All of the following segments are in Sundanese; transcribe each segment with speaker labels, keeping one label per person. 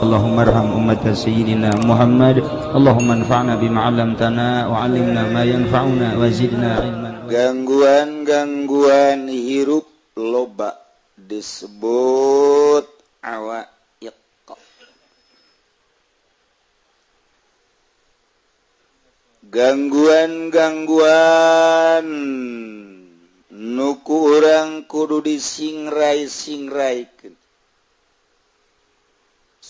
Speaker 1: Allahumma arham ummat sayyidina Muhammad. Allahumma anfa'na bima 'allamtana wa 'allimna ma yanfa'una wa zidna ilman.
Speaker 2: Gangguan-gangguan hirup loba disebut awaiq. Gangguan-gangguan nuku urang kudu disingrai-singraikeun.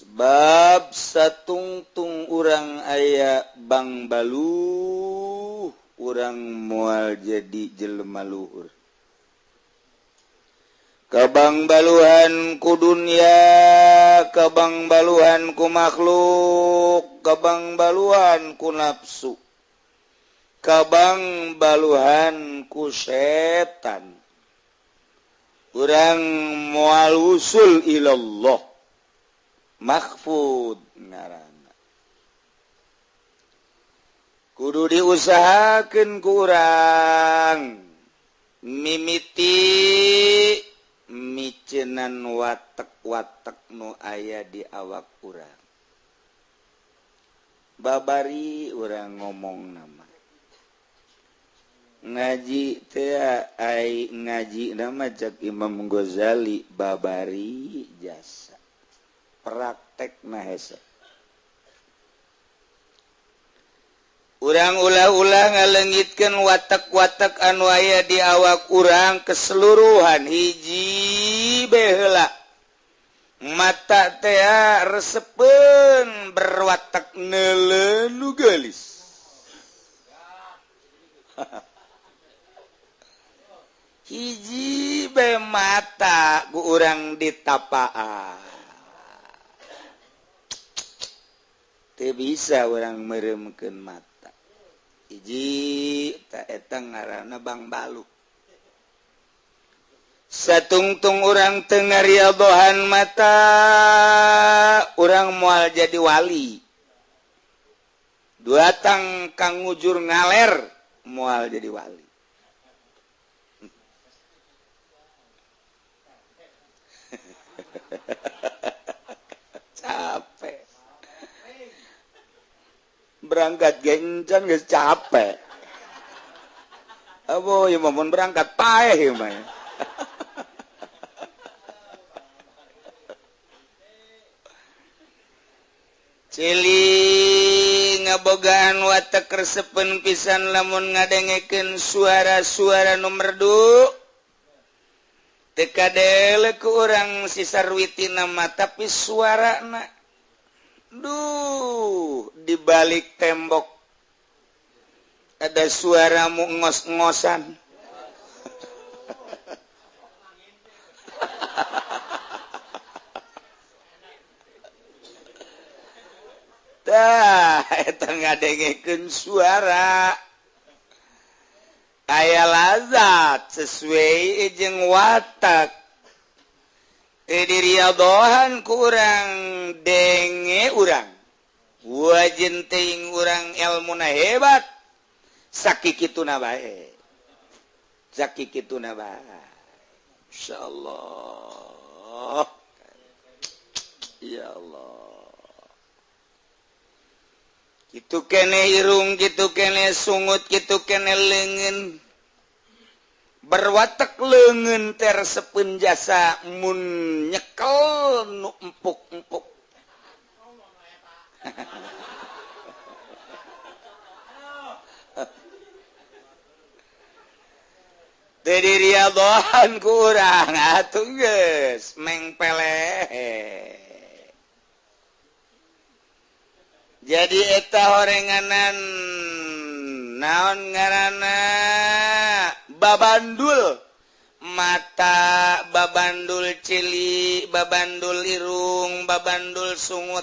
Speaker 2: Sebab satungtung urang aya bang baluh, urang moal jadi jelema luhur. Kabang baluhan ku dunya, kabang baluhan ku makhluk, kabang baluhan ku nafsu, kabang baluhan ku setan. Urang moal usul ilallah mahfud ngaranna. Kudu diusahakeun ku urang mimiti micenan watek-watek nu aya di awak urang. Babari urang ngomong nama ngaji teh ai ngaji nama cak Imam Ghazali babari jasa praktek na hese. Urang ulah-ulah ngalengitkeun watek-watek anu aya di awak urang keseluruhan hiji baheula. Mata teh resepeun berwatek neuleuh nu geulis. Hiji bae mata ku urang ditapaan. Teu bisa urang meremkeun mata. Hiji ta eta ngaranna bang balu. Satungtung urang teu ngariadohan mata, urang moal jadi wali. Duatang kang ngujur ngaler moal jadi wali. Capek. Berangkat gencan geus capek. Aboy mun berangkat paeh ieu mah. Cili ngabogaan watek resepen pisan lamun ngadengekeun suara-suara nu merdu. Teu kadele ku urang sisarwitina mah tapi suarana duh di balik tembok ada suaramu ngos-ngosan. Tah eta ngadengekeun suara aya lazat sesuai jeung watak. Teu diriadohan ku urang denge urang. Wajen teuing urang elmuna hebat. Sakikituna bae. Sakikituna bae. Insyaallah. Ya Allah. Kitu kene irung, kitu kene sungut, kitu kene leungeun. Berwatek leungeun teh resepeun jasa mun nyekel nu empuk-empuk. Teu diriadohan ku urang atuh geus mengpele. Jadi eta horenganan naon ngaranna babandul mata, babandul cili, babandul irung, babandul sungut,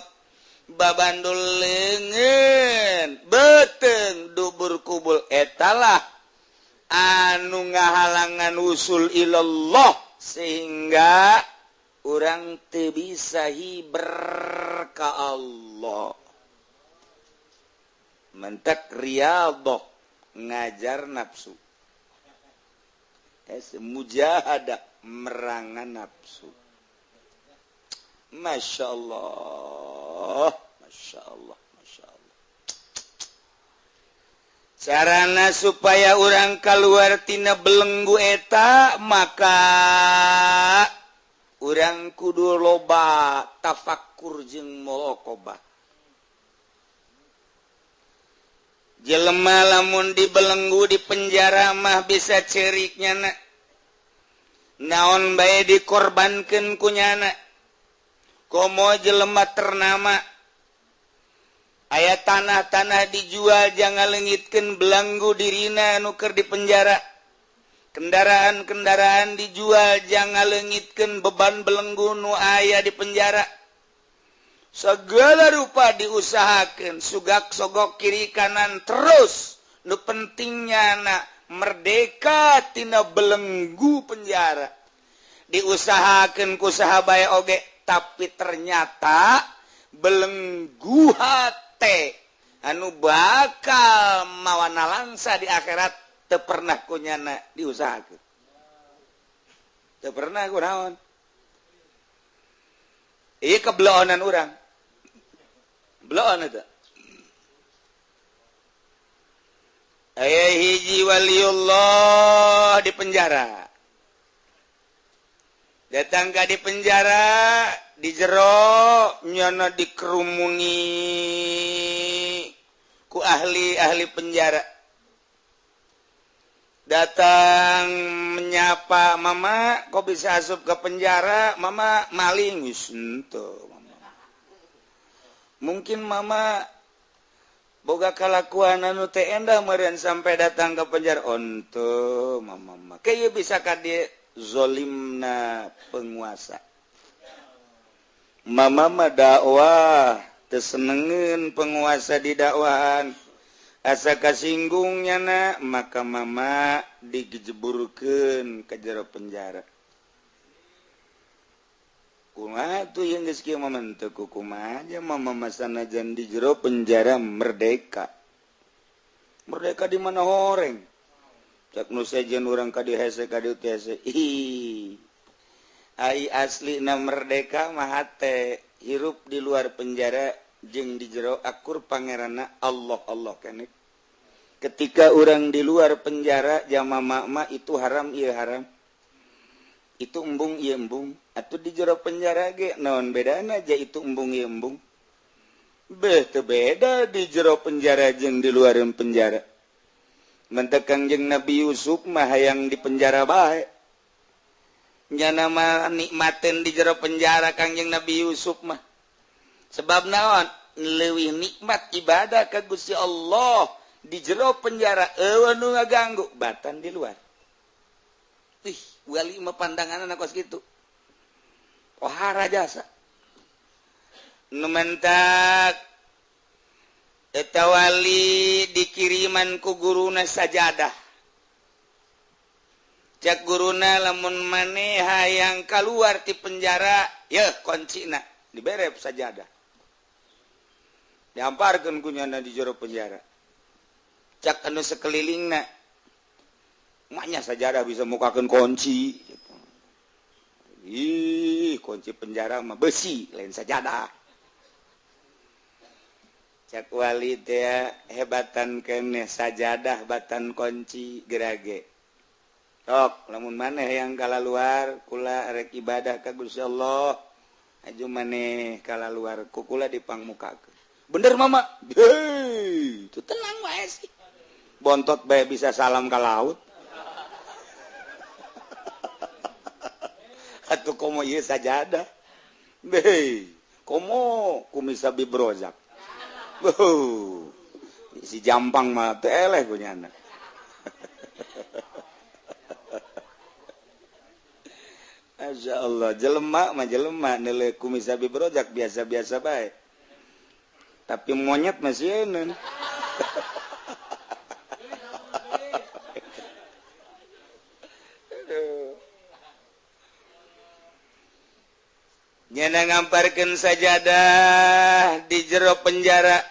Speaker 2: babandul leungeun, beuteung dubur kubul etalah anu ngahalangan usul ilallah sehingga urang teu bisa hiber ka Allah. Mentek riyadhah ngajar nafsu. Mujahadah merangan nafsu. Masya Allah. Masya Allah sarana supaya orang keluar tina belenggu eta maka orang kudu loba tafakur jeung muraqabah jelema lamun dibelenggu di penjara mah bisa ceriknya naon bae dikorbankeun ku nyana komo jelema ternama aya tanah-tanah dijual jangan lengitkeun belanggu dirina anu keur di penjara kendaraan-kendaraan dijual jangan lengitkeun beban belenggu nu aya di penjara segala rupa diusahakeun sugak sogok kiri kanan terus nu pentingnya na merdeka tina belenggu penjara diusahakeun ku saha bae oge tapi ternyata belenggu hate anu bakal mawana langsa di akhirat teu pernah kunyana diusahakeun teu pernah kunaon ieu kebeloonan urang beloon eta aya hiji waliullah di penjara datang ka di penjara di jero nyana dikerumuni ku ahli penjara datang menyapa mama kok bisa asup ke penjara mama maling wis henteu mama mungkin mama boga kalakuan anu teu endah meureun sampai datang ke penjara henteu mama kayak bisa ka dieu zolimna penguasa mama mah dakwah teu senengeun penguasa di dakwahan asa kasinggungnya na maka mama dijeburkeun ka jero penjara kumaha tuh yang geus kieu mama teu kumaha aja mama masanajan di jero penjara merdeka di mana horeng cak nu sejen urang ka dieu hese ka dieu hese ai asli na merdeka mah teh hirup di luar penjara jeung di jero akur pangeranna Allah keneh ketika orang di luar penjara jama mama itu haram ieu haram itu embung ieu embung atuh di jero penjara ge naon bedana aja itu embung ieu embung teu beda di jero penjara jeung di luar penjara mentek Kangjeng Nabi Yusuf mah hayang di penjara bae nya nama nikmatin di jero penjara Kangjeng Nabi Yusuf mah sebab naon leuwih nikmat ibadah ka Gusti Allah di jero penjara eueuh nu ngaganggu batan di luar wali mah pandanganna kos kitu pohara jasa nu mentak eta wali dikiriman ku guruna sajadah cak guruna lamun maneh hayang kaluar ti penjara yeuh kuncina diberep sajadah diamparkeun ku nyana di jero penjara cak anu sakelilingna maknya sajadah bisa mukakeun kunci kunci penjara mah besi lain sajadah cak wali teh hebatan keneh sajadah batan kunci gerage sok lamun maneh yang kalaluar kula rek ibadah ka Gusti Allah aju maneh kalaluar ku kula dipangmukakeun bener mama hei itu tenang wae sih bontot bae bisa salam ka laut atuh komo ieu sajadah hei komo kumisa bibrozak si jampang mah teu eleh kunyana Masya Allah, jelema mah jelema nilai kumis abi berojak biasa-biasa baik. Tapi monyet masih enak. Nyana ngamparkeun sajadah di jero penjara.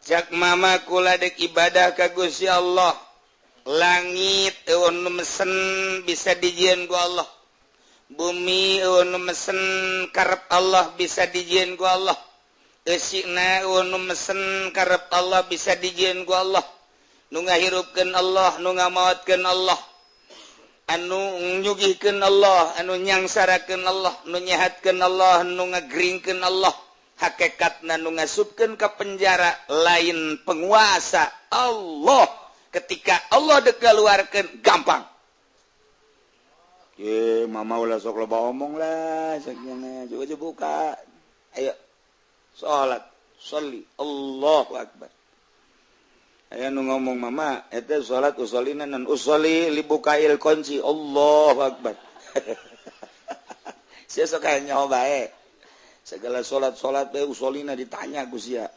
Speaker 2: Cak mama kula dek ibadah ka Gusti Allah. Langit eueuh mesen bisa dijieun ku Allah. bumi nu mesen karep Allah bisa dijieun ku Allah eusina nu mesen karep Allah bisa dijieun ku Allah nu ngahirupkeun Allah nu ngamaotkeun Allah anu nyugihkeun Allah anu nyangsarakeun Allah nu nyehatkeun Allah nu ngagringkeun Allah hakikatna nu ngasupkeun ka penjara lain penguasa Allah ketika Allah dek keluarkeun gampang. Ye, mama ulah sok loba omong lah, sakjana coba buka. Ayo. Salat, sholli, Allahu akbar. Aya nu ngomong mama, eta salat usolina nan usoli libukail kunci, Allahu akbar. Sia sok nyaho bae. Segala salat-salat bae usolina ditanya ku sia.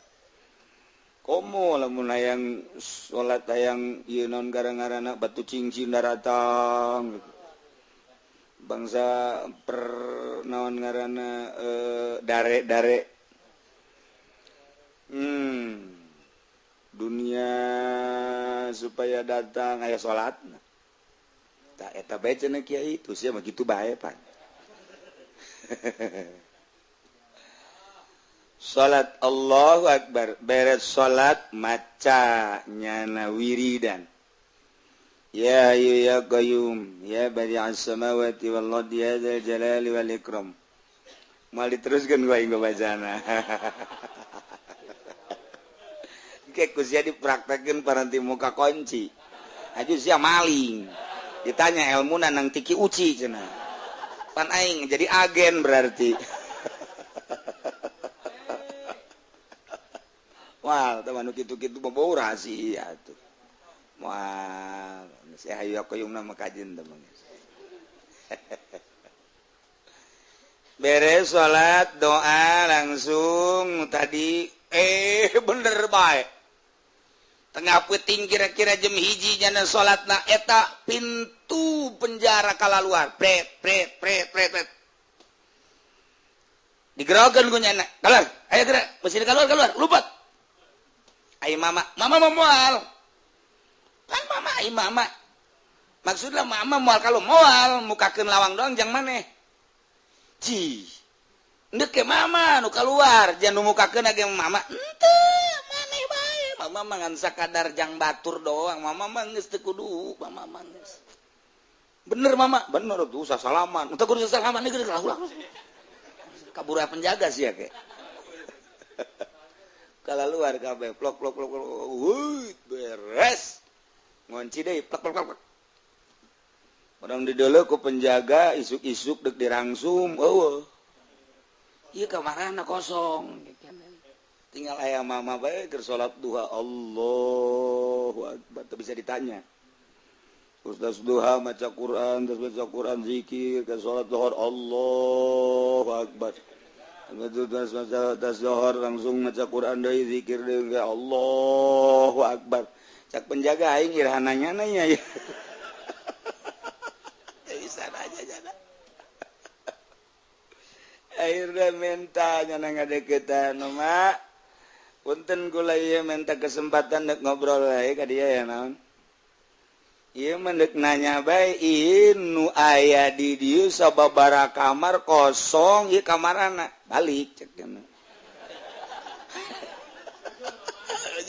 Speaker 2: Komo lamun hayang salat hayang ieu naon garang-garana batu cincin daratang gitu. Bangsa per naon ngaranna dare-dare dunia supaya datang aya salatna tak eta bae cenah kiai itu sia mah kitu bae pan. Salat Allahu akbar beres salat maca nyana wiridan. Ya ayu ya qayyum ya badi'as samawati wal ardi ya dzal jalali wal ikram. Mal diteruskeun ku aing bacana. Ke kusia dipraktekeun paranti muka kunci. Aju sia maling. Ditanya ilmuna nang tiki uci cenah. Pan aing jadi agen berarti. Wah, teman kitu-kitu bau rahasia tuh. Wah, saya hayu aku yung nama kajian teman. Beres salat doa langsung tadi bener baik. Tengah puting kira-kira jam hiji jana salatna eta pintu penjara kalaluar. Pret. Digerokeun ku nyana. Keluar, ayo gerak, mesti keluar, lupat. Ayo mama mau moal. Kan mama maksudnya mama moal kalau moal mukakeun lawang doang jang maneh ji ndek ke mama nu keluar jangan mukakeun age mama henteu maneh bae mama mah ngan sakadar jang batur doang mama mah geus teu kudu mama mah geus bener mama bener tuh usah salaman teu kudu salaman geus ulah kabur penjaga sih ya ke kalau luar kabeh plok beres ngunci deh plak orang di dulu ku penjaga isuk-isuk dek dirangsum iya kamarana kosong tinggal ayam mama bae keur salat duha Allahu akbar teu bisa ditanya ustaz duha maca Quran terus baca Quran zikir ke salat zuhur Allahu akbar tas zuhur langsung maca Quran deui zikir deui Allahu akbar cak penjaga aing irhananya nanya ya. Bisa aja jana. Akhirnya minta nyana ngadeukeutan mak. Punten kula ieu minta kesempatan nek ngobrol wae ka dieu ya naon. Ieu mendek nanya bae nu aya di dieu sababaraha kamar kosong ieu kamarana balik cek kana.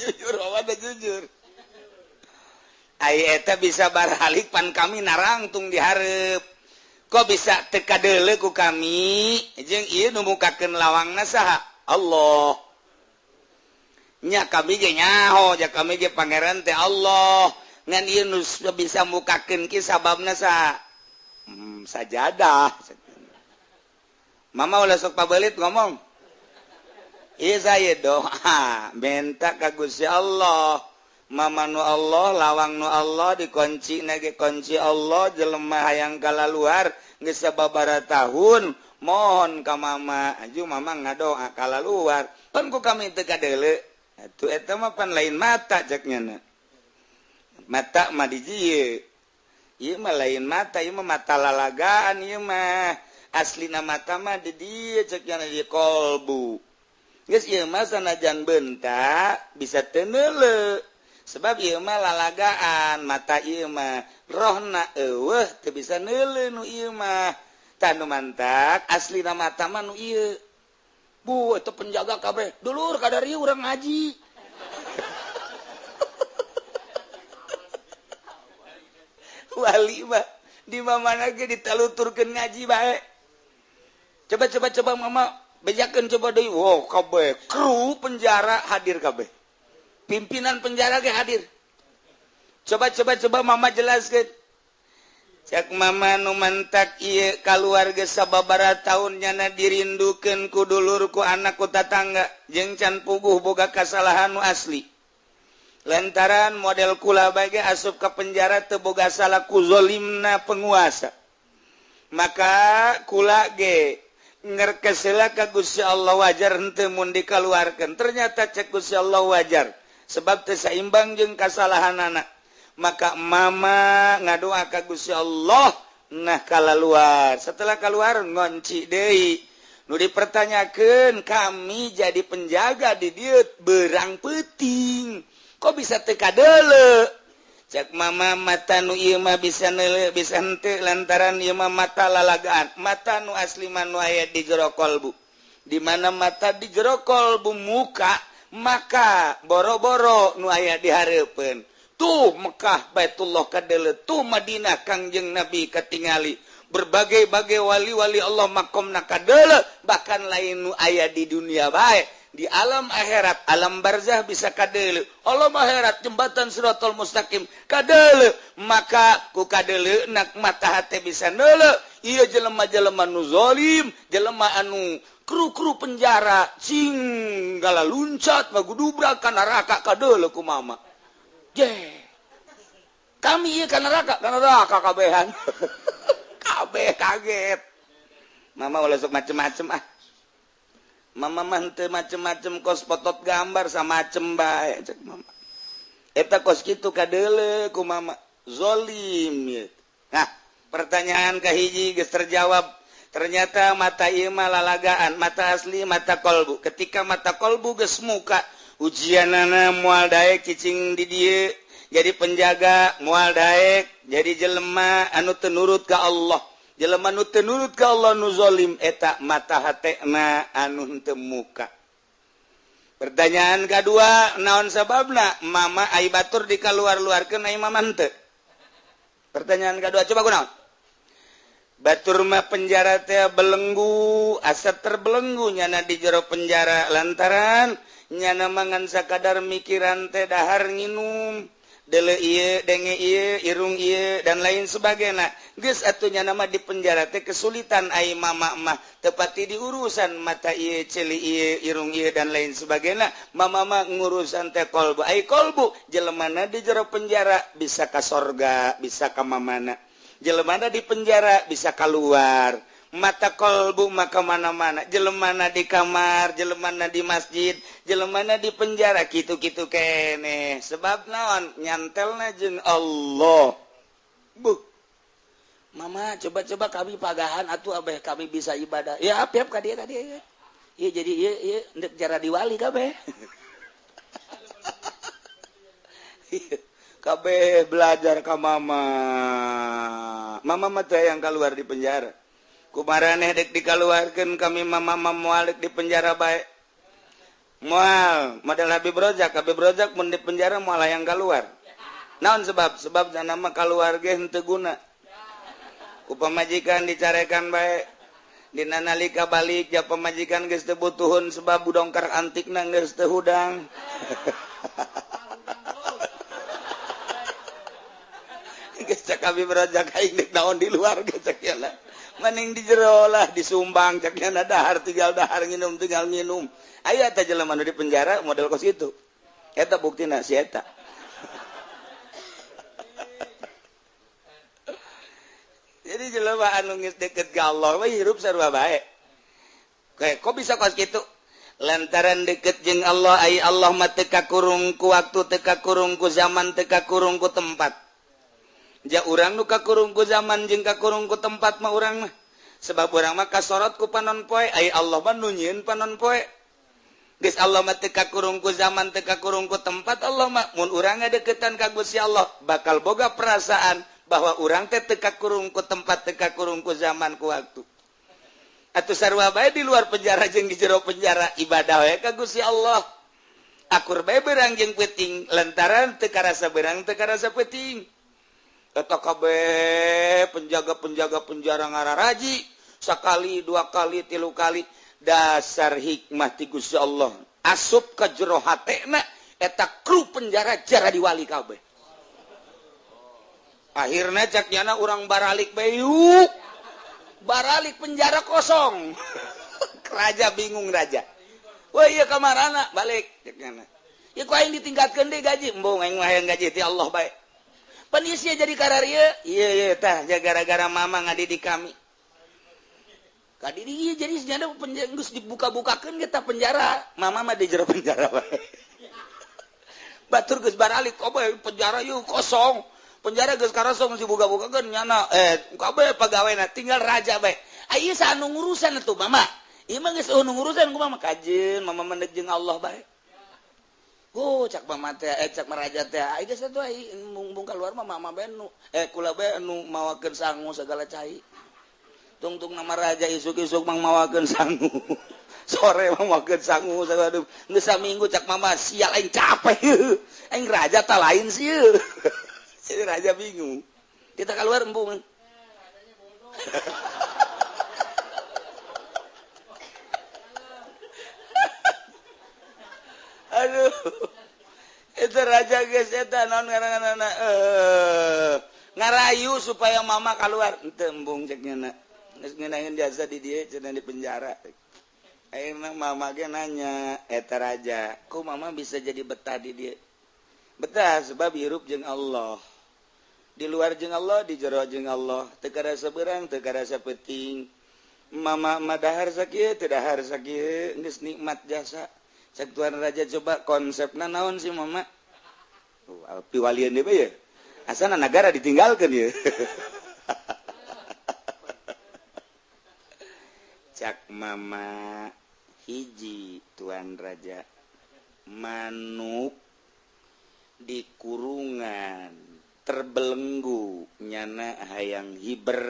Speaker 2: Jujur awalnya jujur. Ai eta bisa barhalik pan kami narangtung di hareup. Kok bisa teka deuleu ku kami jeung ieu nu mukakeun lawangna saha? Allah. Nya kami ge nyaho, ja kami ge pangeran teh Allah. Ngan ieu nu bisa mukakeun ki sababna saha? Sajadah. Mama ulah sok pabelit ngomong. Ieu saya doa, minta ka Gusti Allah. Mama nu Allah lawang nu Allah dikunci nage kunci Allah jelema hayang kalaluar geus sababaraha tahun mohon ka mama aju mama ngadoa kalaluar pan ku kami teu kadeuleu atuh eta mah pan lain mata cek nyana mata mah di dieu ieu mah lain mata ieu mah mata lalagaan ieu mah aslina mata mah di dieu cek nyana di kolbu geus ieu mah sanajan beunta bisa teu neuleu sebab ieu mah lalagaan mata ieu mah rohna eueuh teu bisa neuleu nu ieu mah tanu mantak asli nama taman iya bu itu penjaga kabeh dulur kadari urang ngaji wali mah di mana ge ditaluturkeun ngaji bae coba mama bejakeun coba deui wow kabeh kru penjara hadir kabeh pimpinan penjara ge hadir coba mama jelaskeun cak mama nu mantak ieu kaluarga sababaraha taun nyana dirindukeun ku dulur ku anak ku tatangga jeung can puguh boga kasalahan nu asli lantaran model kula bage asup ke penjara teu boga salah ku zalimna penguasa maka kula ge ngerkesela ka Gusti Allah wajar henteu mun dikaluarkeun ternyata cek Gusti Allah wajar sebab teu saimbang jeung kasalahanana maka mama ngadoa ka Gusti Allah nah kalaluar setelah keluar ngonci deui nu dipertanyakeun kami jadi penjaga di dieu berang peuting kok bisa teu kadeuleu cek mama mata nu ieu mah bisa neuleu bisa henteu lantaran ieu mah mata lalagaan mata nu asli mah nu aya di jero kolbu di mana mata di jero kolbu muka maka boro-boro nu aya di hareupeun tuh Mekah Baitullah kadeuleu tuh Madinah Kangjeng Nabi katingali berbagai-bagai wali-wali Allah makomna kadeuleu bahkan lain nu aya di dunia bae di alam akhirat alam barzah bisa kadeuleu alam akhirat jembatan Siratal Mustaqim kadeuleu maka ku kadeuleu nak mata hate bisa neuleu ieu jelema-jelema nu zalim jelema anu kru-kru penjara cing gala luncat magudubrak ka neraka kadeuleu ku mama kami ieu ka neraka kabehan kabeh kaget mama ulah sok macem-macem mama mah teu macem-macem kos potot gambar sama macem bae cek mama eta kos kitu kadeuleu ku mama zalim ya. Nah pertanyaan kahiji geus terjawab ternyata mata ieu mah lalagaan mata asli mata kolbu ketika mata kolbu geus muka ujianana moal daek cicing di dieu jadi penjaga moal daek jadi jelema anu teu nurut ka Allah jelema nu teu nurut ka Allah nu zalim eta mata hatena anu henteu muka pertanyaan kadua naon sababna mama ai batur dikaluar-luarkeun ai mama henteu pertanyaan kadua coba kunaon batur mah penjara teh belenggu asa terbelenggu nyana di jero penjara lantaran nyana mangan sakadar mikiran teh dahar nginum dele ieu denge ieu irung ieu dan lain sebagainya geus atuh nyana mah di penjara teh kesulitan ai mama mah tepati di urusan mata ieu celi ieu irung ieu dan lain sebagainya mama mah ngurusan teh kolbu ai kolbu jelemana di jero penjara bisa ka sorga bisa ka mamana jelemana di penjara bisa keluar mata kolbu maka mana-mana jelemana di kamar jelemana di masjid jelemana di penjara kitu-kitu kene sebab naon nyantelna jeung Allah mama coba-coba kami pagahan atuh abeh kami bisa ibadah ya apiap ka dieu ya ieu jadi ieu ndek jara diwali kabeh kabeh belajar ka mama mah teh yang keluar di penjara kumaraneh dek dikaluarkeun kami mama moal dek di penjara bae moal model Habib Rojak mun di penjara moal yang keluar naon sebab nama keluar ge henteu guna ku pamajikan dicarekan bae dina nalika balik ja pamajikan geus teu butuhun sebab budongkar antikna geus teu hudang geus cak Habib Rojak aing dek naon di luar geus cak nya maning di jero lah disumbang cak nya dahar tinggal dahar nginum tinggal nginum aya teh jelema nu di penjara model kos kitu eta buktina si eta jadi jelema anu geus deket ka Allah we hirup sarua bae kok bisa kos kitu lantaran deket jeung Allah ai Allah mah teu kakurung ku waktu teu kakurung ku zaman teu kakurung ku tempat ja urang nu kakurung ku zaman jeung kakurung ku tempat mah urang mah sebab urang mah kasorot ku panon poe ai Allah mah nu nyieun panon poe geus Allah mah teu kakurung ku zaman teu kakurung ku tempat Allah mah mun urang ngadeukeutan ka Gusti Allah bakal boga perasaan bahwa orang teh teka kurungku tempat teka kurungku zamanku waktu atuh sarua bae di luar penjara jeung di jero penjara ibadah we ka Gusti Allah akur bae beurang jeung peuting lantaran teu karasa beurang teu karasa peuting eta kabeh penjaga-penjaga penjara ngararaji sakali dua kali tilu kali dasar hikmah ti Gusti Allah asup ka jero hatena eta kru penjara jara diwali kabeh akhirna cak nyana urang baralik bae yuk baralik penjara kosong raja bingung raja wah iya kamarana balik cak nyana ya ku aing ditingkatkeun deui gaji embung aing mah hayang gaji ti Allah bae pan ieu sia jadi kararieu iya tah gara-gara mama ngadidik kami kadiri jadi senyana geus dibuka-bukakeun kita penjara mama mah di jero penjara bae batur geus baralik kabeh penjara yeuh kosong penjara geus karosong si buka-bukakeun nyana kabeh pagaweana tinggal raja bae ieu saanu ngurusan atuh mama ieu mah geus anu ngurusan kumaha mah kajeun mama mendeg jeung Allah bae cak mama teh cak maraja teh ai geus atuh ai mung kaluar mah mama bae nu kula bae anu mawakeun sangu sagala cai tungtung nama raja isuk-isuk mang mawakeun sangu sore mah mawakeun sangu sagala geus saminggu cak mama sial aing capek aing raja tah lain sieun jadi raja bingung kita keluar embung aduh itu raja geus eta naon ngaranna ngarayu supaya mama keluar henteu embung cek nyana geus ngeunaheun jasa di dieu cenah di penjara akhirna mama ge nanya eta raja ku mama bisa jadi betah di dieu betah sebab hirup jeung Allah di luar jeung Allah di jero jeung Allah teu karasa beurang teu karasa peuting mama madahar sakieu teu dahar sakieu geus nikmat jasa cek tuan raja coba konsepna naon sih mama piwalian deui bae ya asana negara ditinggalkeun ye cak mama hiji tuan raja manuk di kurungan terbelenggu nyana hayang hiber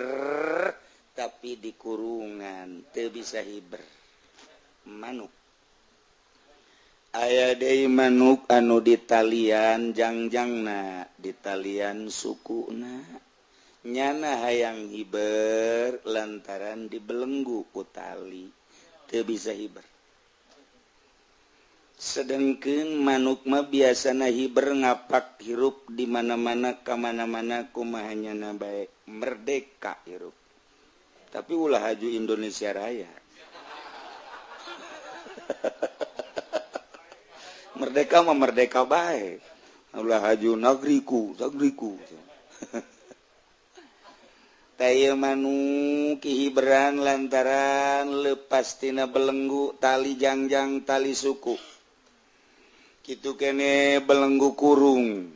Speaker 2: tapi di kurungan teu bisa hiber manuk aya deui manuk anu di talian jangjangna di talian sukuna nyana hayang hiber lantaran dibelenggu ku tali teu bisa hiber sedengkeun manuk mah biasana hiber ngapak hirup di mana-mana ka mana-mana kumaha nyana bae merdeka hirup tapi ulah haju Indonesia Raya merdeka mah merdeka bae ulah haju negeriku taya manuk hiberan lantaran lepas tina belenggu tali jangjang tali suku kitu kene belenggu kurung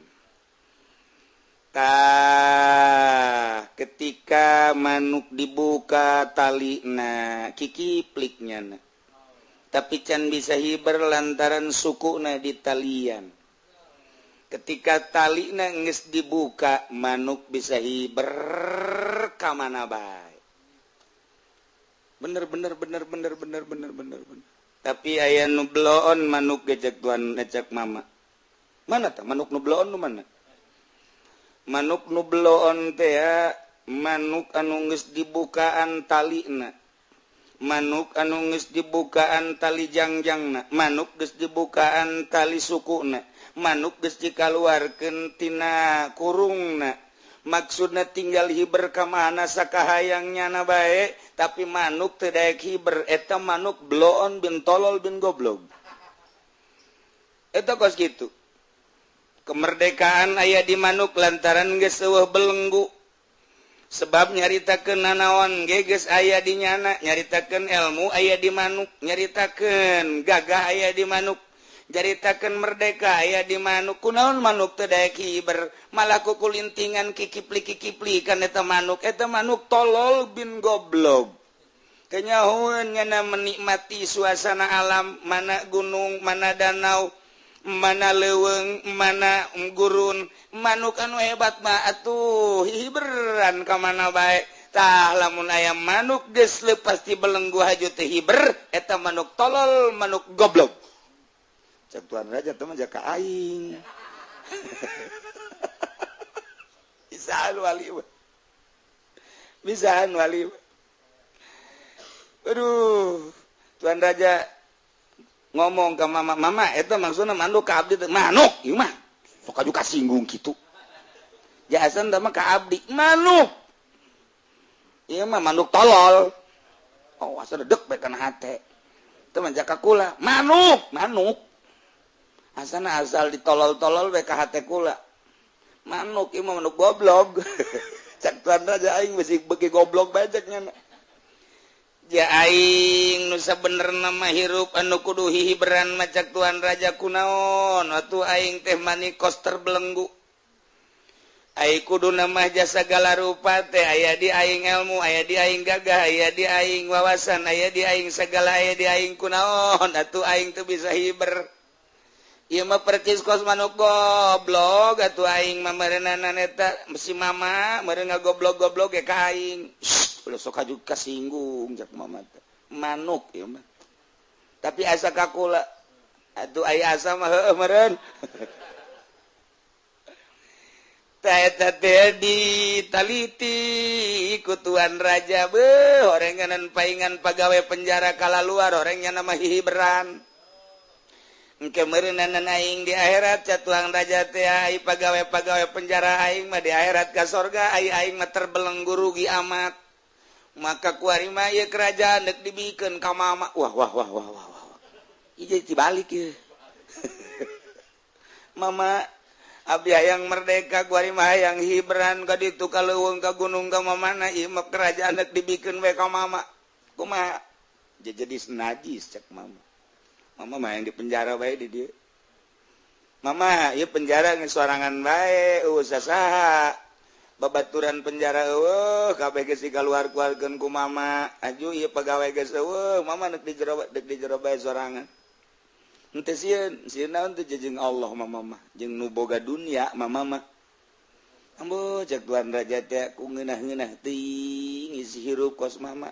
Speaker 2: ketika manuk dibuka talina kikipliknya tapi can bisa hiber lantaran sukuna di talian ketika talina geus dibuka manuk bisa hiber ka mana bae bener tapi aya nu bloon manuk gejek tuan ngecek mama mana tah manuk nu bloon nu mana manuk nu bloon teh ya manuk anu geus dibukaan talina manuk anu geus dibukaan tali jangjangna manuk geus dibukaan tali sukuna manuk geus dikaluarkeun tina kurungna maksudna tinggal hiber ka mana sakahayangnyana bae tapi manuk teu daek hiber eta manuk bloon bin tolol bin goblok eta kos kitu kemerdekaan aya di manuk lantaran geus eueuh belenggu sebab nyaritakeun nanaon ge geus aya di nyana nyaritakeun ilmu aya di manuk nyaritakeun gagah aya di manuk jaritakeun merdeka aya di manuk kunaon manuk teu daek hiber malah kukulintingan kikipli kan eta manuk tolol bin goblok kenyahoeun nyana menikmati suasana alam mana gunung mana danau mana leweng mana gurun manuk anu hebat mah atuh hiberan ka mana bae tah lamun aya manuk geus leupas ti belenggu haju teh hiber eta manuk tolol manuk goblok cak Tuan Raja teh mah jaka aing bisaan wali bisaan wali aduh Tuan Raja ngomong ke mama eta maksudna manuk ka abdi manuk ieu mah sok aju kasinggung kitu jasan teh mah ka abdi manuk ieu mah manuk tolol oh asa dedek bae kana hate teh mah jaka kula manuk asana asal ditolol-tolol bae ka hate kula manuk ieu mah manuk goblok cak Tuan Raja aing besi beuki goblok bae cak nya ja aing nu sabenerna mah hirup anu kudu hihiberan macak Tuan Raja kunaon atuh aing teh manikos terbelenggu aing kudu mah jasa segala rupa teh aya di aing ilmu aya di aing gagah aya di aing wawasan aya di aing segala aya di aing kunaon atuh aing teu bisa hiber ieu mah percis kos manuk goblok atuh aing mah meureunana eta si mama meureun ngagoblok-goblok ge ka aing ulah sok aju kasinggung jak mama teh manuk ieu mah tapi asa ka kula atuh aya asa mah heueuh meureun tah eta teh ditaliti ku Tuan Raja beuh horenganan paingan pagawe penjara kalaluar horengnya nama hihiberan engke meureunana aing di akhirat ca Tuan Raja teh ai pagawe-pagawe penjara aing mah di akhirat ka sorga aing mah terbelenggu rugi amat maka kuari mah ieu kerajaan deuk dibikeun ka mama wah ieu jadi tibalik ieu mama abdi hayang merdeka kuari mah hayang hiberan ka ditu ka leuweung ka gunung ka mamana ieu mah kerajaan deuk dibikeun we ka mama kumaha jadi najis cek mama mah yang di penjara bae di dieu mama ieu penjara geus sorangan bae usah saha babaturan penjara eueuh kabeh geus dikaluar-keluarkeun ku mama aju ieu pagawe geus eueuh mama deuk di jero bae sorangan henteu sieun naon teh jeung Allah mama mah jeung nu boga dunya mama mah ambo cek Tuan Raja teh ku ngeunah-ngeunah teuing ngisi hirup kos mama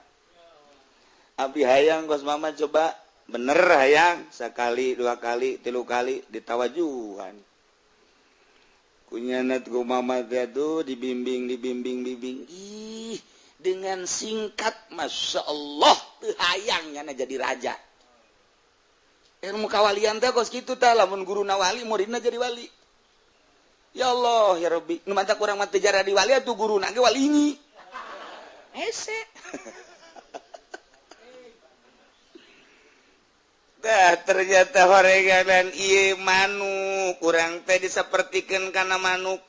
Speaker 2: abdi hayang kos mama coba bener hayang sekali 2 kali 3 kali ditawajuhan kunyana ku mama teh tuh dibimbing ih dengan singkat Masya Allah teu hayang nyana jadi raja ilmu kawalian teh kos kitu tah lamun guruna wali muridna jadi wali ya Allah ya Rabbi nu mantak urang mah teu jara di wali atuh guruna ge wali ini hese ternyata horenganan ieu manuk urang teh disapertikeun kana manuk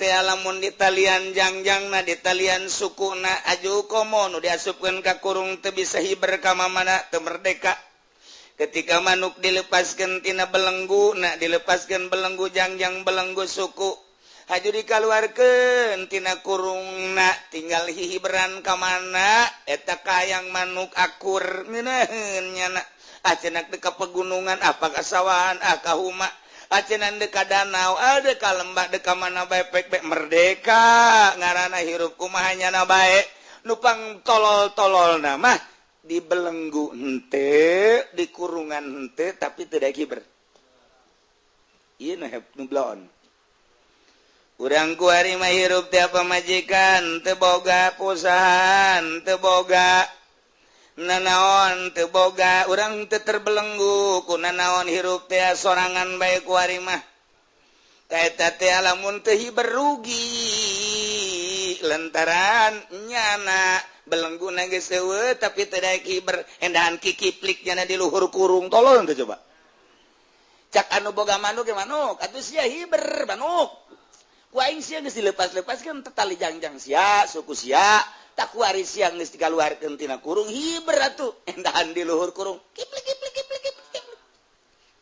Speaker 2: teh lamun di talian jangjangna di talian sukuna aju komo nu diasupkeun ka kurung teu bisa hiber ka mamana teu merdeka ketika manuk dilepaskeun tina belenggu dilepaskeun belenggu jangjang belenggu suku haju dikaluarkeun tina kurungna tinggal hihiberan ka mana eta kayang manuk akur ngeunaheun nyana acenak deuk ka pegunungan apa ka sawahan ka huma acenan deuk ka danau ada ka lembah deuk ka mana bae pek merdeka ngaranna hirup kumaha nyana bae nu pang tolol-tololna mah di belenggu henteu di kurungan henteu tapi teu daek hiber ieu nu bloon urang kuari mah hirup teh apa majikan teu boga pusahan teu boga nanaon teu boga urang teu terbelenggu ku nanaon hirup teh sorangan bae kuari mah kaeta teh lamun teu hiber rugi lantaran nyana belenggu geus eueuh tapi teu daek hiber endahan kikiplik nyana di luhur kurung tolol teh coba cak anu boga manuk ge manuk atuh sia hiber manuk ku aing sia geus dilepas-lepaskeun tali jangjang sia suku sia tak kuari sia geus dikaluarkeun tina kurung hiber atuh endahan di luhur kurung kiplik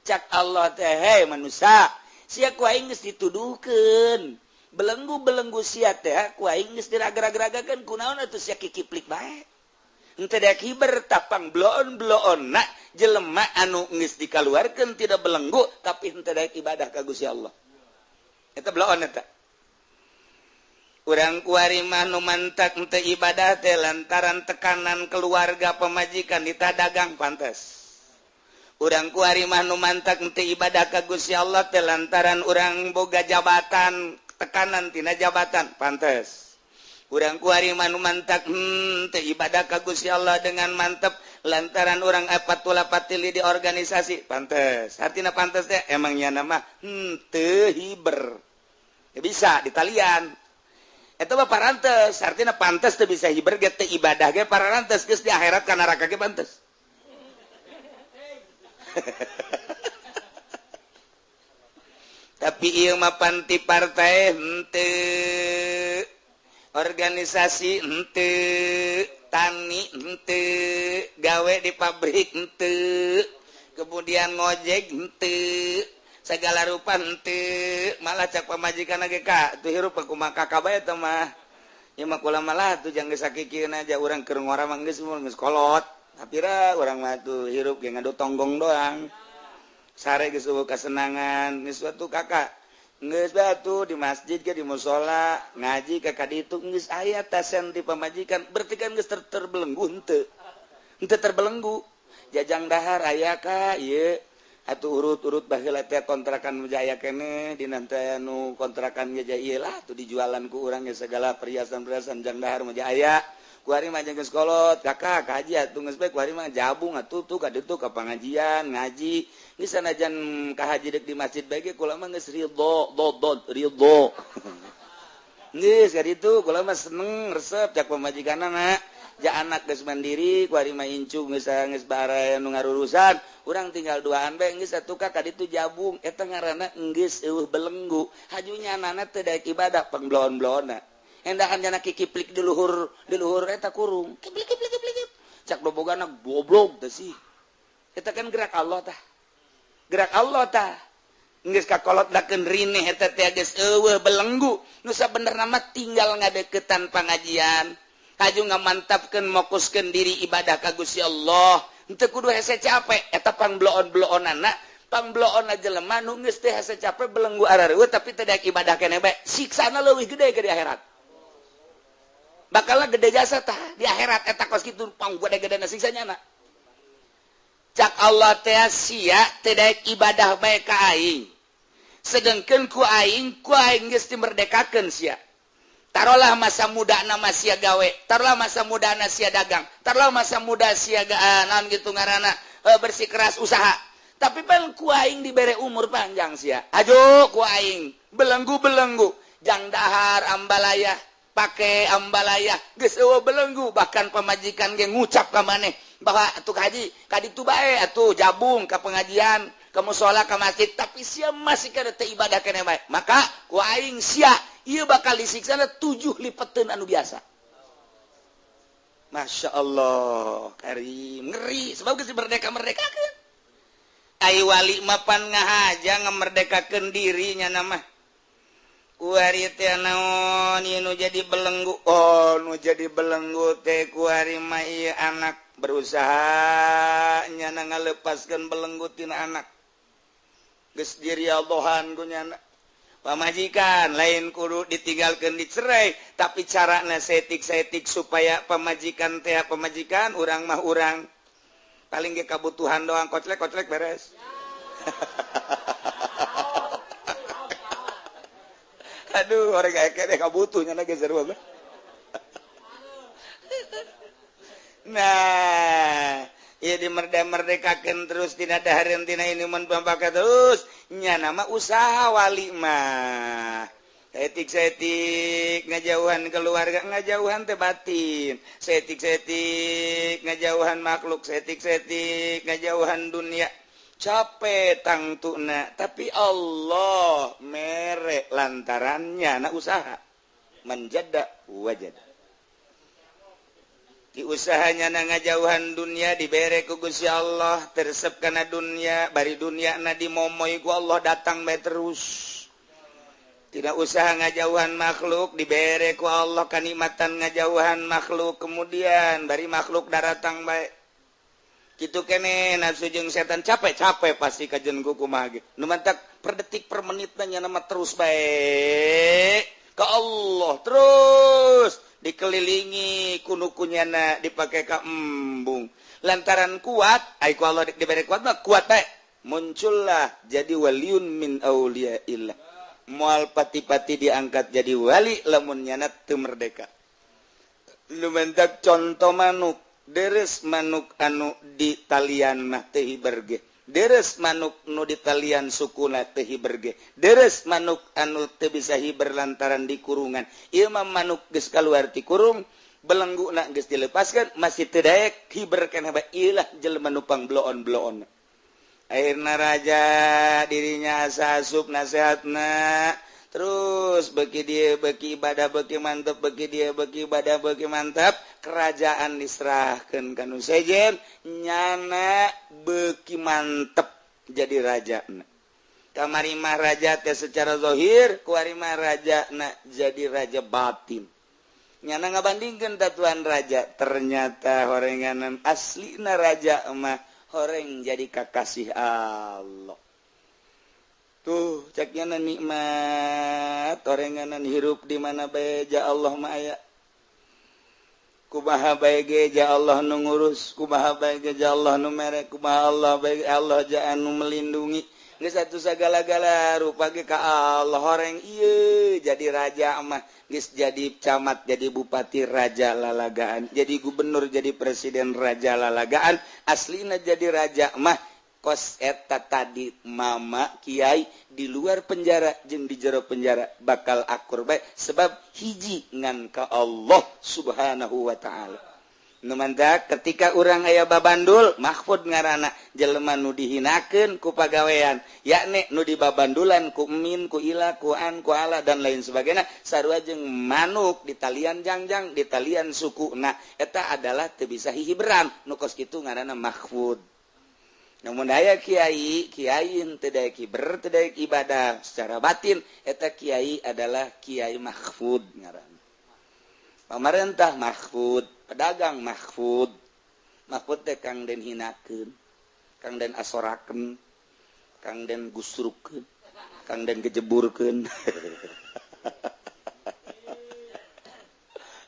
Speaker 2: cak Allah teh hei manusia sia ku aing geus dituduhkeun belenggu sia teh ku aing geus diraga-ragakeun kunaon atuh sia kikiplik bae henteu daek hiber tapang bloon-bloonna jelema anu geus dikaluarkeun tidak belenggu tapi henteu daek ibadah ka Gusti Allah eta bloon eta urang kuari mah nu mantak henteu ibadah teh lantaran tekanan keluarga pemajikan dita dagang pantes urang kuari mah nu mantak henteu ibadah ka Gusti Allah teh lantaran urang boga jabatan tekanan tina jabatan pantes urang kuari mah nu mantak teu ibadah ka Gusti Allah dengan mantep lantaran orang apatula patili di organisasi pantes artinya pantes teh emang nya nama teu hiber ya bisa di talian eta mah parantes artinya pantes teu bisa hiber ge teu ibadah ge parantes geus di akhirat ka neraka ge pantes tapi ieu mah panti partai henteu organisasi henteu tani henteu gawe di pabrik henteu kemudian ngojek henteu segala rupa henteu malah cak pamajikan ge ka tuh hirup kumaha kakak bae teh mah ieu mah kula malah tuh jang geus sakikeun aja urang keur ngora mah geus kolot tapira urang mah tuh hirup ge ngadu tonggong doang sare geus eueuh kasenangan geus atuh kakak geus batu di masjid ke di mushola ngaji ka kaditu geus aya tasen di pamajikan berarti kan geus terbelenggu henteu terbelenggu jajang dahar aya ka ieu atuh urut-urut baheula teh kontrakan Jaya keneh dina teh anu kontrakan Jaya ieu lah tuh dijualan ku urang ge segala perhiasan-perhiasan jang dahar mah aya kuari mah geus kolot kakak kaji atuh geus bae kuari mah jabung atuh tuh ka ditu ka pangajian ngaji geus sanajan ka haji dek di masjid bae ge kula mah geus ridho geus ka ditu kula mah seneng resep cak pamajikanna ja anak geus mandiri kuari mah incu geus bare nu ngarurusan urang tinggal duaan bae geus atuh ka ditu jabung eta ngaranna geus eueuh belenggu hajunya anana teu daek ibadah pengbloon-bloonna endahan jana kikiplik di luhur eta kurung kiplik cak dobogana goblok teh sih eta kan gerak Allah tah geus kakolotdakeun rineh eta teh geus eueuh belenggu nu sabenerna mah tinggal ngadeukeutan pangajian haju ngamantapkeun mokuskeun diri ibadah ka Gusti Allah henteu kudu hese capek eta pangbloon-bloonana pangbloonna jelema nu geus teh hese capek belenggu arareueuh tapi teu daek ibadah keneh bae siksana leuwih gede ke di akhirat bakalna gede jasa tah di akhirat eta kos kitu panggede-gedena siksanya na cak Allah teh sia teu daek ibadah bae ka aing sedengkeun ku aing geus dimerdekakeun sia tarolah masa mudana sia gawe tarolah masa mudana sia dagang tarolah masa muda sia naon gitu ngaranna bersikeras usaha tapi pan ku aing dibere umur panjang sia ajo ku aing belenggu jang dahar ambalaya pakai ambalaya geus eueuh belenggu bahkan pamajikan ge ngucap ka maneh bahwa atuh haji ka ditu bae atuh jabung ka pengajian ka mushola ka masjid tapi sia masih kada teu ibadah keneh bae maka ku aing sia ieu bakal disiksana 7 lipeteun anu biasa Masya Allah karim ngeri sebab geus merdeka-merdekakeun ai wali mah pan ngahaja ngamerdekakeun dirinya nama kuari teh naon ieu nu jadi belenggu nu jadi belenggu teh kuari mah ieu anak berusaha nyana ngalepaskeun belenggu tina anak geus diriadhohan ku nyana pamajikan lain kudu ditinggalkeun dicerai tapi carana setik-setik supaya pamajikan urang mah urang paling ge kabutuhan doang koclek beres aduh orang kayak deh kabutuhnya lagi seru apa nah ya dimerdekakan terus tidak ada harian tina ini menpakai terus nya nama usaha wali mah setik ngajauhan keluarga ngajauhan teh batin setik ngajauhan makhluk setik ngajauhan dunia capek tangtuna tapi Allah merek lantarannya na usaha menjada wajad di usahanya na ngajauhan dunia dibere ku Gusti Allah tersep kana dunia bari dunia na dimomoy ku Allah datang bae terus tidak usah ngajauhan makhluk dibere ku Allah kanikmatan ngajauhan makhluk kemudian bari makhluk datang bae gitu kene nafsu jeung setan capek pasti kajen kumaha ge nu mantak per detik per menit nya nama terus bae ka Allah terus dikelilingi kunyana dipake ka embung lantaran kuat ai ku Allah dibere kuat mah kuat bae muncullah jadi waliun min auliyaillah moal pati-pati diangkat jadi wali lamun nyana teu merdeka lu mentak contoh manuk deres manuk anu di talian mah teu hiberge deres manuk nu di talian sukuna teu hiberge deres manuk anu teu bisa hiber lantaran di kurungan ieu mah manuk geus kaluar ti kurung belengguna geus dilepaskeun masih teu daek hiber kana bae ieu lah jelema nu pangbloon-bloon akhirna raja dirinya asa asup nasihatna terus bagi dia bagi ibadah bagi mantap bagi dia bagi ibadah bagi mantap kerajaan diserahkeun kanu sejen nyana beki mantep jadi raja kamari mah raja teh secara zahir kuari mah raja na jadi raja batin nyana ngabandingkeun tatuan raja ternyata horenganan aslina raja mah horeng jadi kakasih Allah tuh ceknya nikmat horenganan hirup di mana bae ja Allah mah aya kumaha bae ge ja Allah nu ngurus kumaha bae ge ja Allah nu mere kumaha Allah bae Allah ja anu melindungi geus atuh sagala-gala rupa ge ka Allah horeng ieu jadi raja mah geus jadi camat jadi bupati raja lalagaan jadi gubernur jadi presiden raja lalagaan aslina jadi raja mah kos eta tadi mama kiai di luar penjara jeung di jero penjara bakal akur bae sebab hiji ngan ka Allah subhanahu wa ta'ala nu mantap ketika urang aya babandul mahfud ngaranna jelema nu dihinakeun ku pagawean yakni nu dibabandulan ku min ku ila ku an ku ala dan lain sebagainya sarua jeung manuk di talian jangjang di talian suku nah eta adalah teu bisa hihiberan nu kos kitu ngaranna mahfud namun daya kiai teu daek hiber teu daek ibadah secara batin eta kiai adalah kiai mahfud ngaranna pamarentah mahfud pedagang mahfud teh kang den hinakeun kang den asorakeun kang den gusrukeun kang den gejeburkeun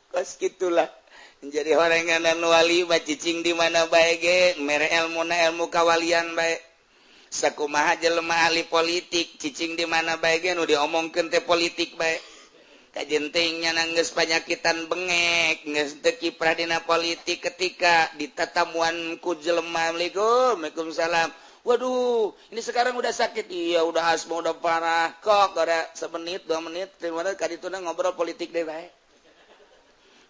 Speaker 2: kos kitulah menjadi horenganan wali mah cicing di mana bae ge mere elmuna ilmu kawalian bae sakumaha jelema ahli politik cicing di mana bae ge nu diomongkeun teh politik bae kajentingnya nanggeus panyakitan bengek geus teu kiprah dina politik ketika ditatamuan ku jelema Waalaikumsalam waduh ini sekarang udah sakit iya udah asma udah parah kok ada semenit 2 menit terima kadituna ngobrol politik deh bae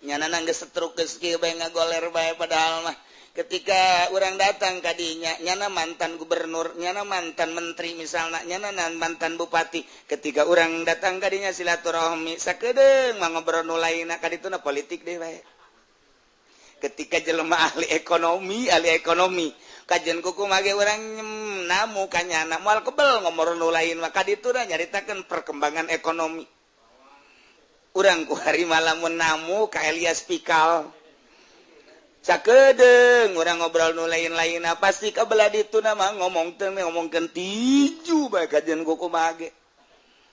Speaker 2: nyana nanggeus setruk geus kieu bae ngagoler bae padahal mah ketika orang datang kadinya nyana mantan gubernur nyana mantan menteri misalnya nyana mantan bupati ketika orang datang kadinya silaturahmi sakedeung mah ngobrol nu lainna kadituna politik deh bae ketika jelema ahli ekonomi kajian kuku mage urang namu kanyana moal kebel ngobrol nu lain mah kadituna nyaritakeun perkembangan ekonomi urang ku hari malamun namu ka Elias Pikal sakedeung urang ngobrol nu lain-lainna pasti kabelah dituna mah ngomongkeun tiju bae kajian kuku mage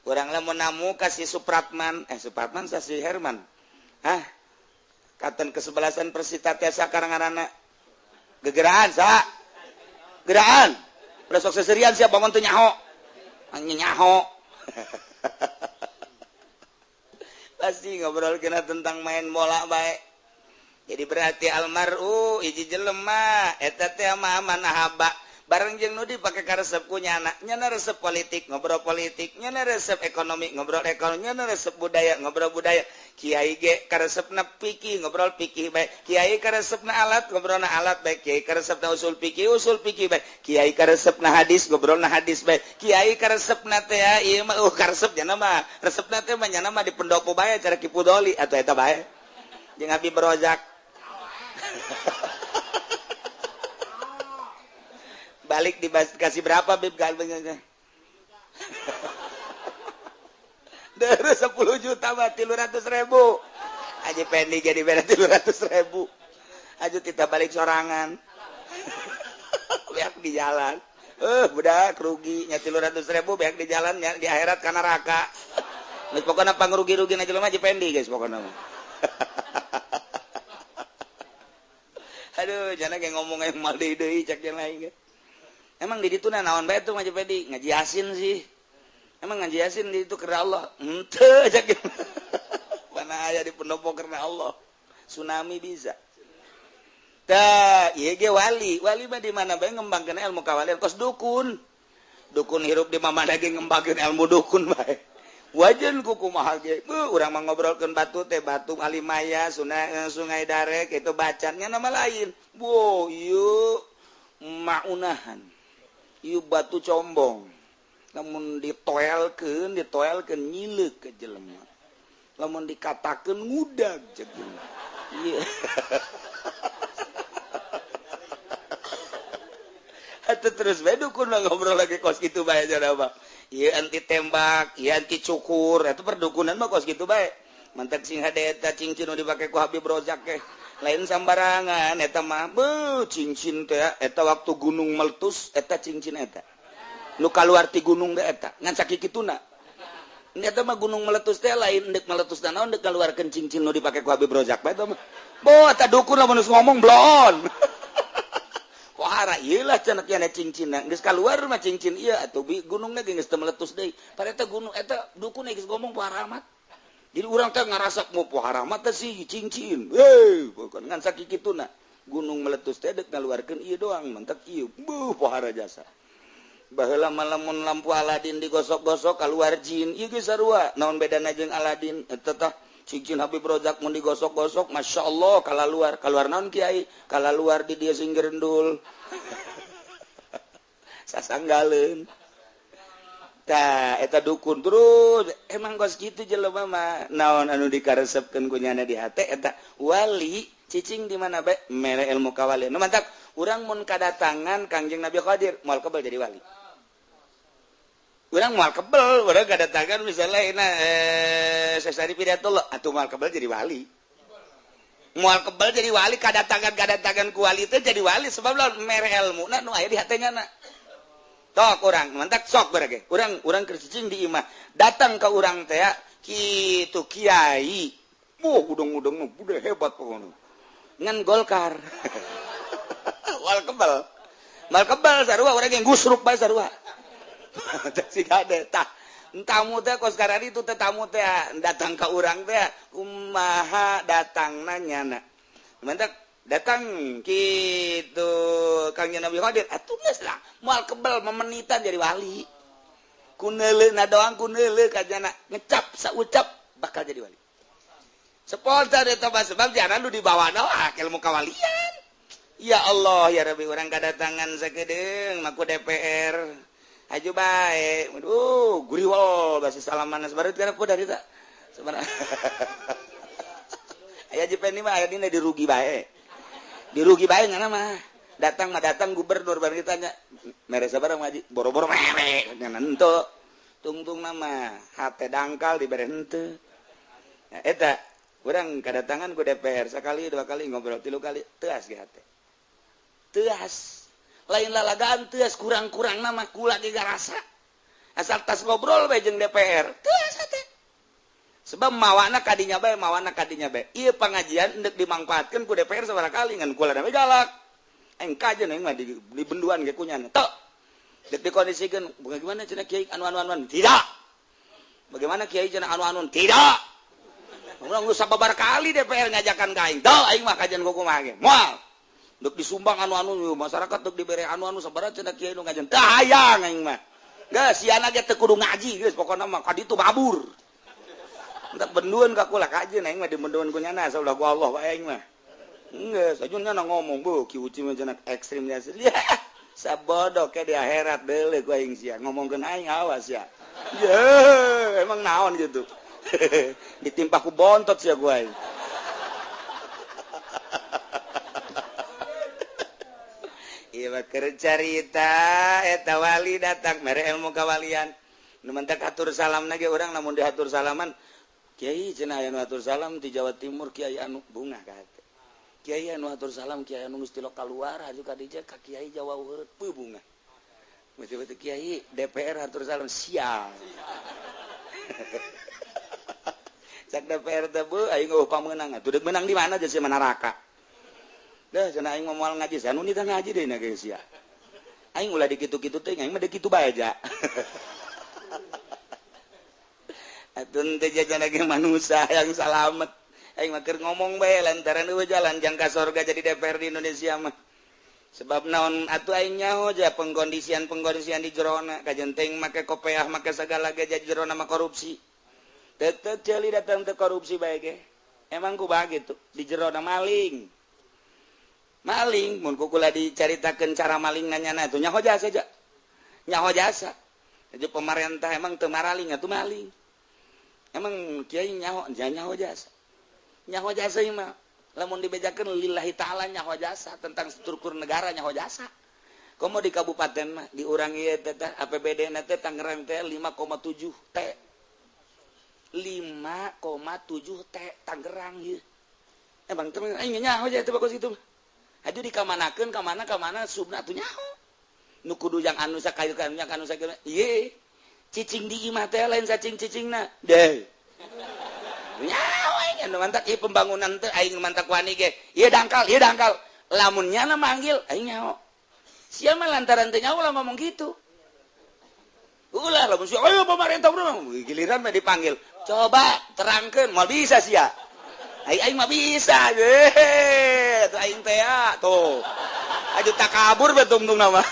Speaker 2: urang lamun namu ka si Supratman sa si Herman katen kesebelasan Persita tiasa karangaranna gegeraan sa geraan udah sok seserian siapa bangun teu nyaho pasti ngobrol kena tentang main bola baik jadi berarti almaru hiji jelema eta teh mah manahaba bareng jeung nu dipake karesep ku nyana resep politik ngobrol politik nyana resep ekonomi ngobrol ekonomi nyana resep budaya ngobrol budaya kiai ge karesepna fikih ngobrol fikih bae kiai karesepna alat ngobrolna alat bae kiai karesepna usul fikih bae kiai karesepna hadis ngobrolna hadis bae kiai karesepna teh ieu mah karesep nya mah resepna teh mah nyana mah di pendopo bae cara kipudoli atuh eta bae jeung abi berojak balik dikasih berapa bib galbengnya dari 10 juta mah 300.000 aja pendek jadi beda 300.000 aja kita balik sorangan di jalan budak ruginya 300.000 beak di jalannya di akhirat karena neraka pokoknya pangrugi-rugi na jelema Jependi guys pokoknya aduh jangan kayak ngomong yang mal deui cek yang lain guys. Emang di ditu naon bae tuh mah Jependi ngaji Yasin sih emang ngaji Yasin di itu karena Allah henteu cek mana aya di pendopo karena Allah tsunami bisa tah ieu ge wali mah di mana bae ngembangkeun ilmu kawalian kos dukun hirup di mamana ge ngembangkeun ilmu dukun bae wajan kumaha ge urang mah ngobrolkeun batu teh batu alimaya sungai darek itu bacannya nama lain wo ieu maunahan ieu batu combong lamun ditoelkeun nyileuk ke jelema lamun dikatakeun ngudag ceuk ieu atuh terus bae dukun ngobrol lagi kos kitu bae cenah mah ieu anti tembak ieu anti cukur eta perdukunan mah kos kitu bae mantak sing hade eta cincin nu dipake ku Habib Rozak teh lain sambarangan eta mah cincin teh eta waktu gunung meletus eta cincin eta nu kaluar ti gunung teh eta ngan sakikituna eta mah gunung meletus teh lain deuk meletus naon deuk kaluarkeun cincin nu dipake ku Habib Rozak bae eta mah bo eta dukun lamun ngomong blon wahara ieulah cenah nya cincin geus kaluar mah cincin ieu atuh gunungna geus teu meletus deui pareta gunung eta dukun geus ngomong poharamat jadi urang teh ngarasa mau poharamat teh si cincin pokon ngan sakikituna gunung meletus teh deuk ngaluarkeun ieu doang mentek ieu pohara jasa baheula malamun lampu Aladin digosok-gosok keluar jin ieu geus sarua naon bedana jeung Aladin eta tah cincin Habib Rozak mun digosok-gosok masyaallah keluar naon kiai keluar di dieu sing gerendul sasanggaleun tah eta dukun terus emang kos kitu jelema mah naon anu dikaresepkeun ku nyana di hate eta wali cicing di mana bae mere ilmu kawalian nu mantak urang mun kadatangan Kangjeng Nabi Qadir moal kebal jadi wali urang moal kebal urang kadatangan misalnya sesari pidatullah atuh moal kebal jadi wali moal kebal jadi wali kadatangan ku wali teh jadi wali sebab lawan mere ilmuna nu aya di hate nyana tok urang mantak sok barage urang keur cicing di imah datang ke urang teh kitu kiai udang-udang mah budak hebat pokoknya ngan Golkar mal kebal sarua urang yang gusruk bae sarua teh siga teh tah tamu teh kos karari itu teh tamu teh datang ka urang teh kumaha datangna nyana mantak datang kitu Kangjeng Nabi Qadir atuh geus lah moal kebal memenitan jadi wali kuneuleuna doang kuneuleu kajana ngecap saucap bakal jadi wali spontan eta mah sebab jangan lu dibawana ilmu kawalian ya Allah ya Rabbi urang kadatangan sakedeung maku DPR aju bae guriwol basa salaman sabarut kana ku dari tak sabar aya Jependi mah aya dina dirugi bae ngana mah datang gubernur baru ditanya mere sabaraha ngaji boro-boro mere nyana henteu tungtung nama hate dangkal dibere henteu eta urang kadatangan ku DPR sakali dua kali ngobrol 3 kali teuas ge hate teuas lain lalagaan teuas kurang-kurang nama kula ge garasa asal tas ngobrol bae jeung DPR teuas hate sebab mawana kadinya bae ieu pangajian endek dimangpaatkeun ku DPR sabaraha kali ngan kula na galak engkajeun aing mah di benduan ge kunyana tok dek dikondisikeun bagaimana cenah kiai anu tidak bagaimana kiai cenah anu tidak urang geus sababar kali DPR ngajakan ka aing teu aing mah kajian kumaha ge moal dek disumbang anu masyarakat dek dibere anu sabaraha cenah kiai nu ngajian teu hayang aing mah geus siana ge teu kudu ngaji geus pokona mah ka ditu babur entak benduan ka kula kajeun aing mah di benduan ku nyana saulah ku Allah bae aing mah geus ajun nyana ngomong bu ki uci mah cenah ekstrim nya sabodoh ke di akhirat deuleu ku aing sia ngomongkeun aing awas ya emang naon gitu ditimpa ku bontot sia ku aing ieu mah keur carita eta wali datang mere ilmu kawalian nu mentek atur salamna ge urang lamun diatur salaman Kiai cenah aya nu atur salam di Jawa Timur Kiai anu bunga ka hate Kyai anu atur salam Kyai anu geus ti lokal luar haju ka dieu ka Kyai Jawa Eureut bunga. Betul-betul Kyai DPR atur salam sial. Cak DPR teh beuh aing upah meunang atuh deuk menang di mana jeung si Manaraka. Dah cenah aing moal ngaji anu nita ngaji deui na geus sia. Aing ulah dikitu-kitu teh aing mah deuk kitu bae aja. Atuh teh jajan lagi manusia yang salamet. Aing mah keur ngomong bae lantaran eueuh jalan jang ka sorga jadi DPR di Indonesia mah. Sebab naon atuh aing nyaho aja pengkondisian di jerona kajenteng make kopeah make sagala ge jadi jerona mah korupsi. Tetep ceuli datang teh korupsi bae ge. Emang kumaha gitu di jerona maling. Maling mun kukula dicaritakeun cara maling nanyana atuh nyaho jasa aja. Nyaho jasa. Jadi pemerintah emang teu maraling atuh maling. Emang kiai nyaho jasa. Nyaho jasa mah lamun dibejakeun lillahi taala nyaho jasa tentang struktur negara nyaho jasa. Komo di kabupaten mah di urang ieu teh APBD-na teh Tangerang teh 5,7 T. 5,7 T Tangerang ieu. Emang teh aing nyaho aja teh bakos kitu. Aju dikamanakeun ka mana subna atuh nyaho. Nu kudu yang anu sakayu kan yang anu sakieu. Ieu cicing di imah teh lain cacing-cicingna. Deh. Nyaho aing anu mantak ieu pembangunan teh aing mantak wani ge. Ieu dangkal. Lamun nyana manggil aing nyaho. Sia mah lantaran teu nyaho lah ngomong kitu. Ulah lamun sia ayo pemerintah urang giliran mah dipanggil. Coba terangkeun moal bisa sia. Aing mah bisa ge. Tuh aing teh tuh. Aju takabur betung-tung nama.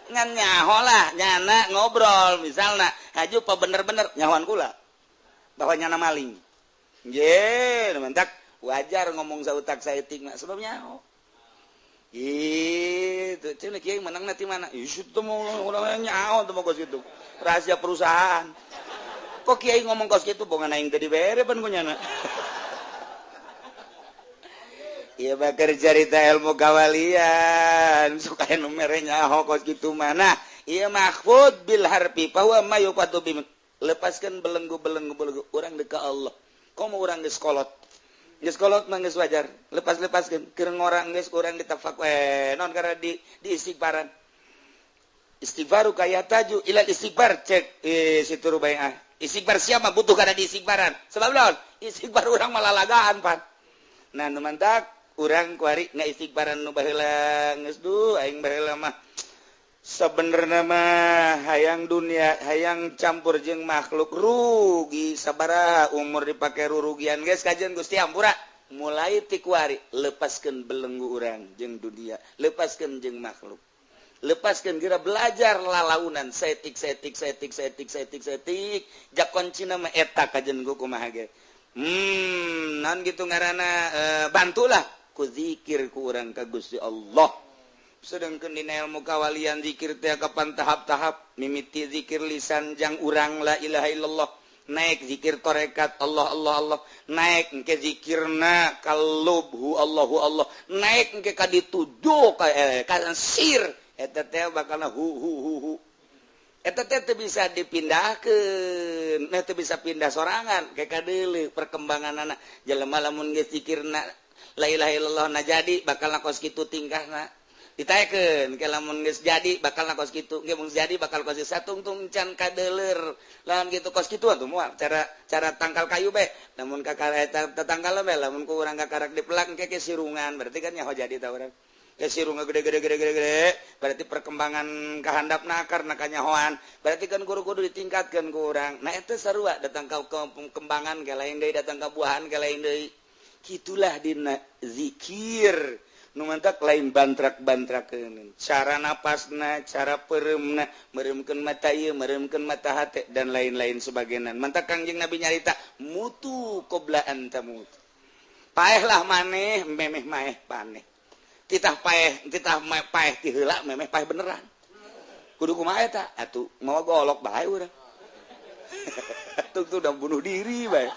Speaker 2: Ngan nyaho lah nyana ngobrol misalna aju pa bener-bener nyahoan kula bahwa nyana maling ye mentak wajar ngomong sautak saeutik mah sebab nyaho gitu cenah kieu menang nanti mana isu teh mau urang nyaho teh kos kitu rahasia perusahaan kok kiai ngomong kos kitu bongan aing teh dibere pan ku nyana. Iya bakar cerita ilmu kawalian suka anu mere nyaho kos kitu mana iya mahfud bil harfi bahwa mayuqatu bim lepaskan belenggu urang deuk ka Allah komo urang geus kolot mah geus wajar lepaskeun keur ngorang geus urang ditafak non karena di istighfaran istighfaru kayataju ila istighfar cek situ rubaiah istighfar siapa butuh kana di istighfaran sebab naon istighfar urang malalagaan pan nah nu mantak urang kuari nga istighfaran nu baheula geus du aing baheula mah sabenerna mah hayang dunia hayang campur jeung makhluk rugi sabaraha umur dipake rurugian geus kajian Gusti Ampura mulai ti kuari lepaskeun belenggu urang jeung dunia lepaskeun jeung makhluk lepaskeun geura belajar lalaunan setik jak kuncina mah eta kajian ku kumaha ge naon gitu ngaranna bantulah ku zikir ku urang ka Gusti Allah sedangkeun dina ilmu kawalian zikir teh kapan tahap-tahap mimiti zikir lisan jang urang la ilaha illallah naik zikir tarekat Allah naik engke zikirna kalubhu Allah naik engke ka dituju ka sir eta teh bakalna hu eta teh teu bisa dipindahkeun teu bisa pindah sorangan kayak kadeuleu perkembanganna jelema lamun geus zikirna la ilaha illallah na jadi bakal kos kitu tingkahna ditaekeun ke lamun geus jadi bakal kos kitu ge mun jadi bakal kos satungtung can kadeuler lamun kitu kos kitu atuh moal cara tangkal kayu be lamun ka eta tangkal be lamun ku urang kakarak dipelak engke ke sirungan berarti kan nyaho jadi ta urang ke sirungan gede berarti perkembangan kahandapna karena kanyahoan berarti kan kudu ditingkatkeun ku urang nah eta sarua datang ka kembangan ke lain deui datang ka buahan ke lain deui kitulah dina zikir nu mantak lain bantrak-bantrakeun cara napasna cara pereumna meremkeun mata ieu meremkeun mata hate dan lain-lain sebagainya mantak Kangjeng Nabi nyarita mutu qabla an tamut paehlah maneh memeh maeh paneh titah paeh ti heula memeh paeh beneran kudu kumaha eta atuh mau golok bae urang atuh udah bunuh diri bae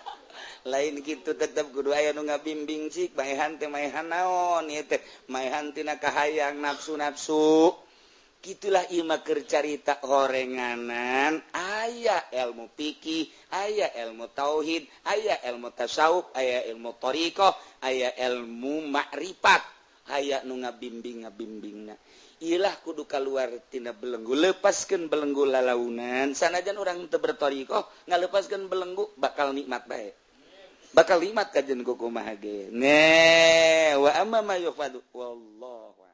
Speaker 2: lain gitu tetap kudu aya nu ngabimbing cik maehan teh maehan naon ieu teh maehan tina kahayang nafsu gitulah imaker carita horenganan aya ilmu fikih aya ilmu tauhid aya ilmu tasawuf aya ilmu thariqah aya ilmu ma'rifat aya nu ngabimbing ilah kudu kaluar tina belenggu lepaskeun belenggu lalaunan sanajan urang teu berthariqah ngalepaskeun belenggu bakal nikmat bae bakal nikmat kajen kumaha ge wa amma ma yufadu wallahu